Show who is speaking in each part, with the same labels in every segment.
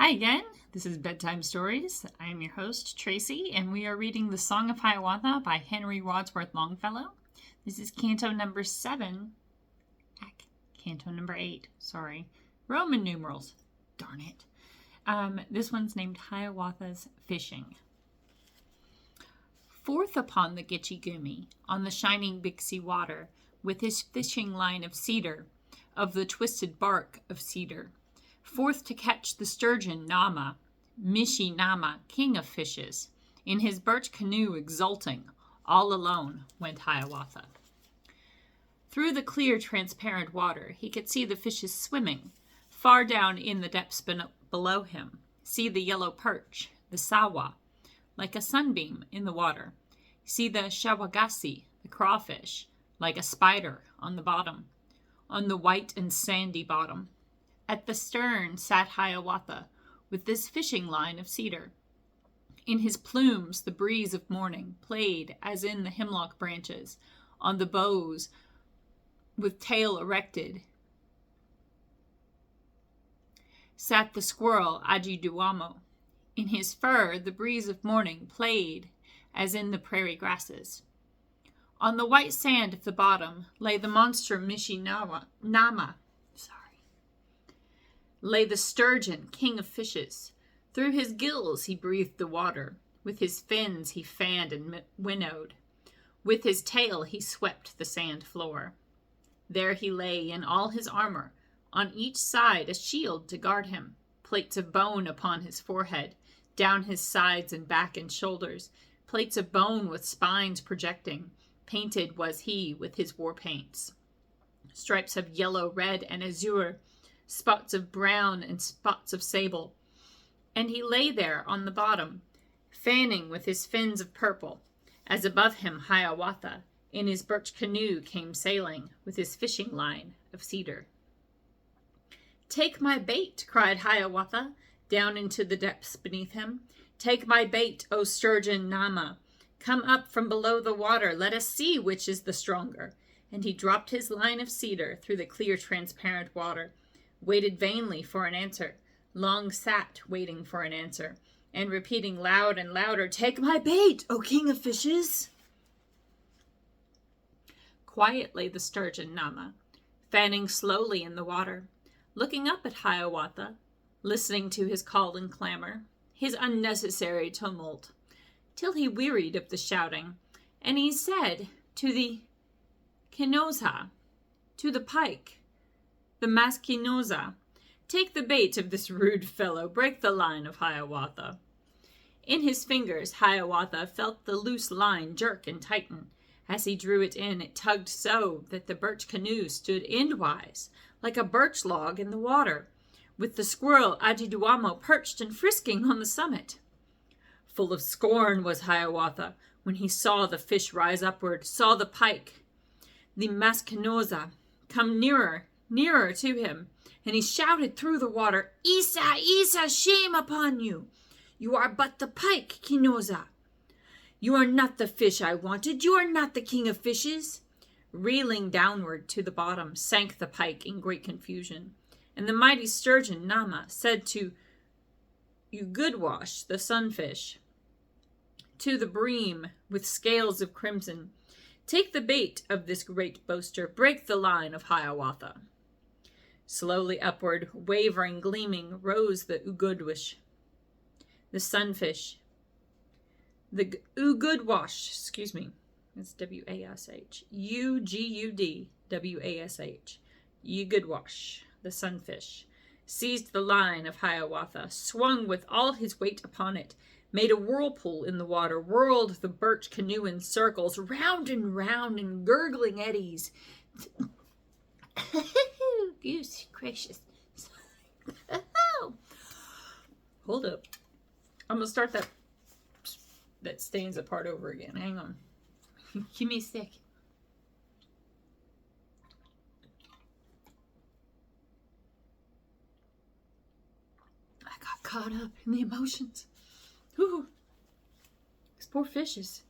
Speaker 1: Hi again, this is Bedtime Stories. I am your host, Tracy, and we are reading The Song of Hiawatha by Henry Wadsworth Longfellow. This is Canto number 7. Canto number 8, sorry. Roman numerals. Darn it. This one's named Hiawatha's Fishing. Forth upon the Gitche Gumee, on the shining Bixie water, with his fishing line of cedar, of the twisted bark of cedar, forth to catch the sturgeon Nama, Mishi Nama, king of fishes. In his birch canoe exulting, all alone went Hiawatha. Through the clear, transparent water, he could see the fishes swimming. Far down in the depths below him, see the yellow perch, the sawa, like a sunbeam in the water. See the shawagasi, the crawfish, like a spider on the bottom, on the white and sandy bottom. At the stern sat Hiawatha, with this fishing line of cedar. In his plumes the breeze of morning played as in the hemlock branches, on the boughs with tail erected. Sat the squirrel Ajiduamo. In his fur the breeze of morning played as in the prairie grasses. On the white sand of the bottom lay the monster Nama. Lay the sturgeon, king of fishes. Through his gills he breathed the water. With his fins he fanned and winnowed. With his tail he swept the sand floor. There he lay in all his armor, on each side a shield to guard him, plates of bone upon his forehead, down his sides and back and shoulders, plates of bone with spines projecting. Painted was he with his war paints. Stripes of yellow, red, and azure, spots of brown and spots of sable. And he lay there on the bottom, fanning with his fins of purple, as above him Hiawatha in his birch canoe came sailing with his fishing line of cedar. "Take my bait," cried Hiawatha, down into the depths beneath him. "Take my bait, O sturgeon Nama. Come up from below the water, let us see which is the stronger." And he dropped his line of cedar through the clear, transparent water, waited vainly for an answer, long sat waiting for an answer, and repeating loud and louder, "Take my bait, O king of fishes." Quiet lay the sturgeon Nama, fanning slowly in the water, looking up at Hiawatha, listening to his call and clamor, his unnecessary tumult, till he wearied of the shouting, and he said to the Kinoza, to the pike, the Maskinoza, "Take the bait of this rude fellow, break the line of Hiawatha." In his fingers Hiawatha felt the loose line jerk and tighten. As he drew it in, it tugged so that the birch canoe stood endwise, like a birch log in the water, with the squirrel Ajiduamo perched and frisking on the summit. Full of scorn was Hiawatha when he saw the fish rise upward, saw the pike, the Maskinoza, come nearer to him, and he shouted through the water, "Isa, Isa, shame upon you! You are but the pike, Kinoza. You are not the fish I wanted. You are not the king of fishes." Reeling downward to the bottom sank the pike in great confusion, and the mighty sturgeon Nama said to Ugudwash, the sunfish, to the bream with scales of crimson, "Take the bait of this great boaster, break the line of Hiawatha." Slowly upward, wavering, gleaming, rose the Ugudwash, the sunfish. The Ugudwash, that's W-A-S-H, U-G-U-D-W-A-S-H, Ugudwash, the sunfish, seized the line of Hiawatha, swung with all his weight upon it, made a whirlpool in the water, whirled the birch canoe in circles, round and round in gurgling eddies. Goose gracious. Hold up. I'm going to start that stanza part over again. Hang on. Give me a sec. I got caught up in the emotions. Whew. These poor fishes.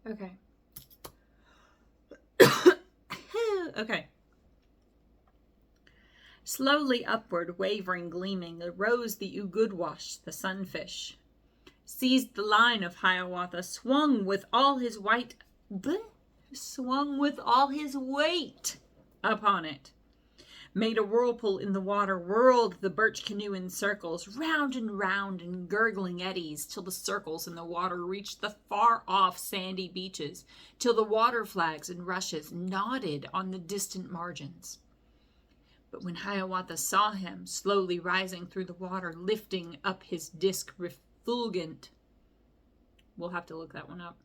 Speaker 1: Okay. Okay. Slowly upward, wavering, gleaming, arose the Ugudwash, the sunfish. Seized the line of Hiawatha, swung with all his weight upon it. Made a whirlpool in the water, whirled the birch canoe in circles, round and round in gurgling eddies, till the circles in the water reached the far-off sandy beaches, till the water flags and rushes nodded on the distant margins. But when Hiawatha saw him, slowly rising through the water, lifting up his disc refulgent, we'll have to look that one up,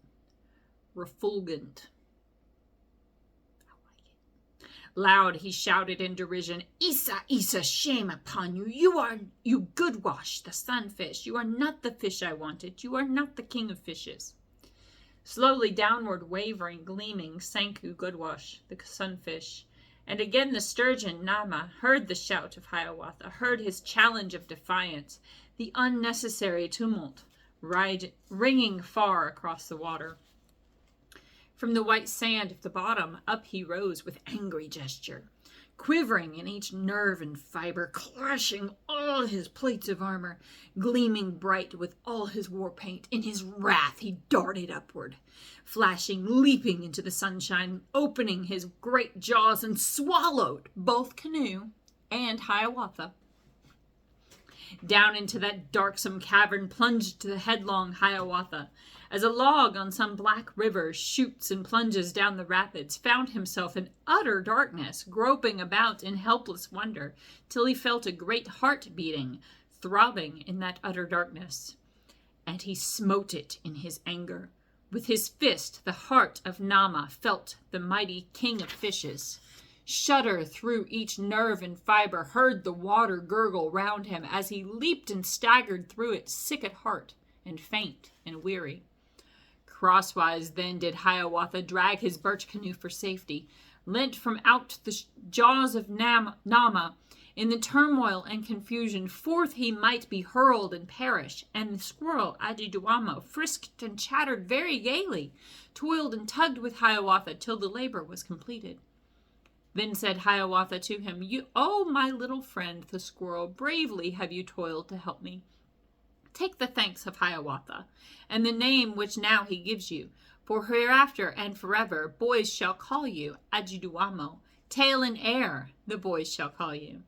Speaker 1: refulgent, loud he shouted in derision, "Isa, Isa, shame upon you! You Goodwash, the sunfish. You are not the fish I wanted. You are not the king of fishes." Slowly downward, wavering, gleaming, sank Goodwash, the sunfish. And again the sturgeon, Nama, heard the shout of Hiawatha, heard his challenge of defiance, the unnecessary tumult, ringing far across the water. From the white sand of the bottom, up he rose with angry gesture, quivering in each nerve and fiber, clashing all his plates of armor, gleaming bright with all his war paint. In his wrath he darted upward, flashing, leaping into the sunshine, opening his great jaws, and swallowed both canoe and Hiawatha. Down into that darksome cavern plunged the headlong Hiawatha. As a log on some black river shoots and plunges down the rapids, found himself in utter darkness, groping about in helpless wonder, till he felt a great heart beating, throbbing in that utter darkness. And he smote it in his anger. With his fist, the heart of Nama felt the mighty king of fishes shudder through each nerve and fiber, heard the water gurgle round him as he leaped and staggered through it, sick at heart and faint and weary. Crosswise then did Hiawatha drag his birch canoe for safety, leant from out the jaws of Nama. In the turmoil and confusion, forth he might be hurled and perish, and the squirrel Adjidaumo frisked and chattered very gaily, toiled and tugged with Hiawatha till the labor was completed. Then said Hiawatha to him, "Oh, my little friend, the squirrel, bravely have you toiled to help me. Take the thanks of Hiawatha, and the name which now he gives you, for hereafter and forever boys shall call you Adjidaumo. Tail in air, the boys shall call you."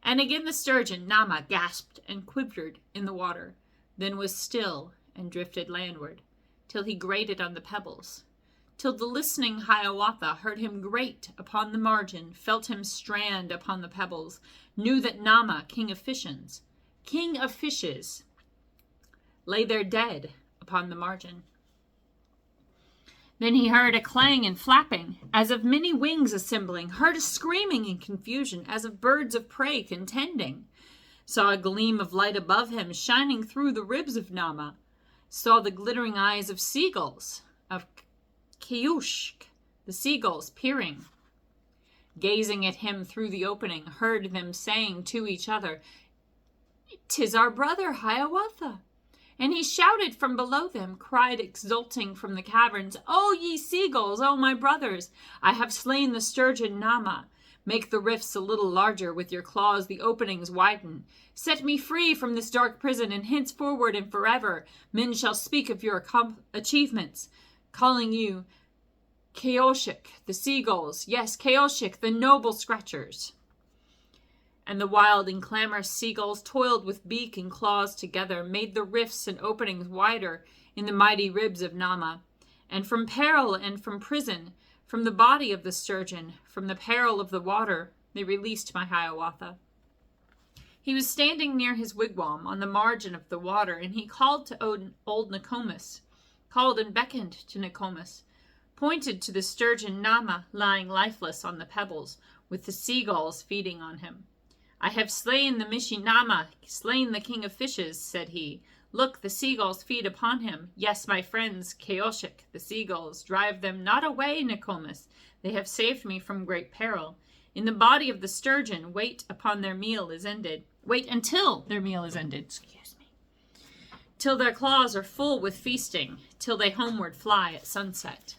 Speaker 1: And again the sturgeon, Nama, gasped and quivered in the water, then was still and drifted landward, till he grated on the pebbles, till the listening Hiawatha heard him grate upon the margin, felt him strand upon the pebbles, knew that Nama, king of fishes, lay there dead upon the margin. Then he heard a clang and flapping, as of many wings assembling, heard a screaming and confusion, as of birds of prey contending, saw a gleam of light above him, shining through the ribs of Nama, saw the glittering eyes of seagulls, of Keushk, the seagulls, peering, gazing at him through the opening, heard them saying to each other, "'Tis our brother Hiawatha." And he shouted from below them, cried exulting from the caverns, "O ye seagulls, O my brothers, I have slain the sturgeon Nama. Make the rifts a little larger, with your claws the openings widen. Set me free from this dark prison, and henceforward and forever men shall speak of your achievements, calling you Keushk, the seagulls, yes, Keushk, the noble scratchers." And the wild and clamorous seagulls toiled with beak and claws together, made the rifts and openings wider in the mighty ribs of Nama. And from peril and from prison, from the body of the sturgeon, from the peril of the water, they released my Hiawatha. He was standing near his wigwam on the margin of the water, and he called to old Nokomis, called and beckoned to Nokomis, pointed to the sturgeon Nama lying lifeless on the pebbles, with the seagulls feeding on him. "I have slain the Mishinama, slain the king of fishes," said he. "Look, the seagulls feed upon him. Yes, my friends, Keushk, the seagulls, drive them not away, Nokomis. They have saved me from great peril. In the body of the sturgeon, wait upon their meal is ended. Wait until their meal is ended, till their claws are full with feasting, till they homeward fly at sunset."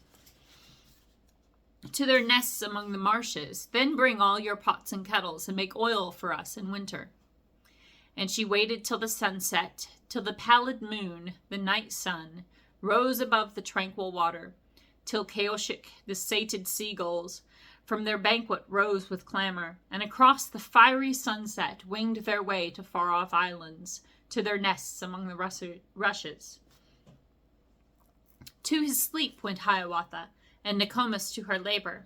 Speaker 1: to their nests among the marshes. Then bring all your pots and kettles and make oil for us in winter. And she waited till the sunset, till the pallid moon, the night sun, rose above the tranquil water, till Caoshik, the sated seagulls, from their banquet rose with clamor, and across the fiery sunset winged their way to far-off islands, to their nests among the rushes. To his sleep went Hiawatha, and Nokomis to her labor,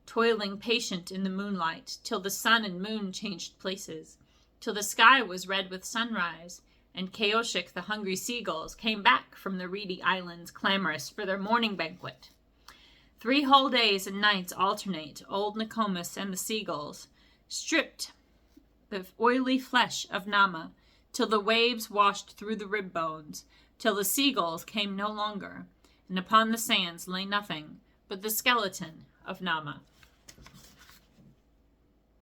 Speaker 1: toiling patient in the moonlight, till the sun and moon changed places, till the sky was red with sunrise, and Caoshik, the hungry seagulls, came back from the reedy islands, clamorous for their morning banquet. 3 whole days and nights alternate, old Nokomis and the seagulls stripped the oily flesh of Nama, till the waves washed through the rib bones, till the seagulls came no longer, and upon the sands lay nothing but the skeleton of Nama.